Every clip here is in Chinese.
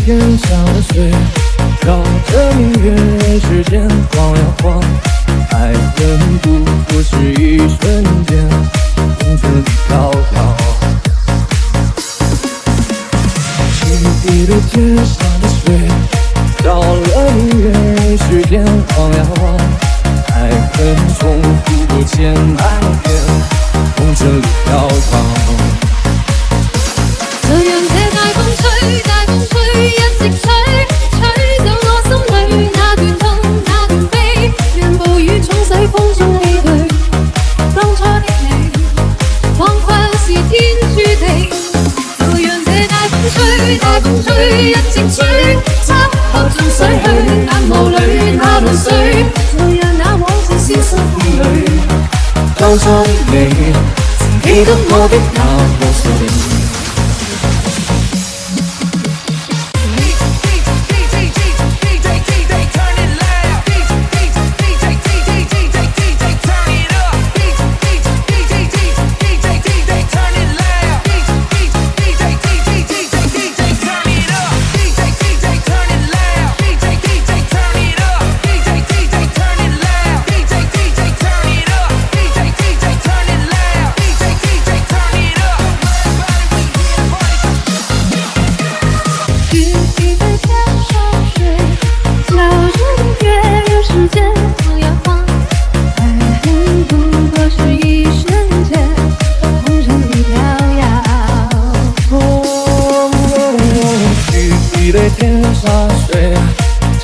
天上的水，绕着明月，任时间晃呀晃。爱恨不过是一瞬间，红尘里飘摇。一对天上的水，绕了明月，任时间晃呀晃。爱恨重复过千百遍，红尘里飘摇。就讓這大風吹，大風吹，一直吹，吹走我心裏那段痛，那段悲，讓暴雨沖洗風中唏噓。當初的你，彷彿是天注定。就讓這大風吹，大風吹，一直吹，漆黑中洗去眼眸裏那淚水，就讓那往事消失風裏。當初的你，曾記得我的那個誰。一杯天沙水，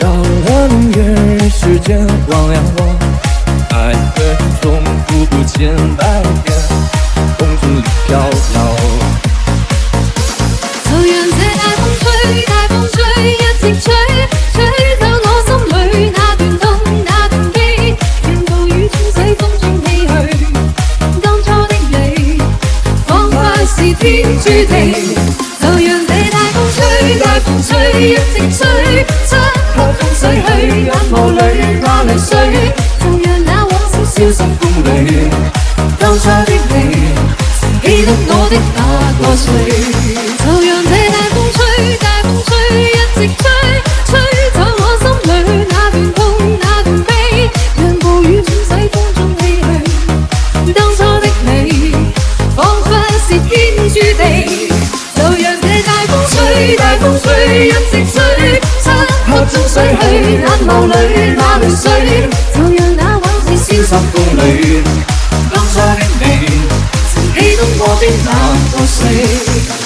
照了明月，任时间晃呀晃。爱恨重复过千百遍，红尘里飘摇。就讓這大風吹，大風吹，一直吹，吹走我心裏那段痛，那段悲，讓暴雨沖洗風中唏噓。當初的你，彷彿是天注定。就讓這大風吹，大風吹，一直吹，漆黑中洗去眼眸裏那淚水，就讓那往事消失風裏。當初的你，曾記得我的那個誰？就讓這大風吹，大風吹，一直吹，吹走我心裏那段痛，那段悲，讓暴雨沖洗風中唏噓。當初的你，彷彿是天注定。就讓這大風吹，大風吹，一直吹，漆黑中洗去眼眸裏那淚水，就讓那往事消失風裏。當初的你，曾記得我的那個誰？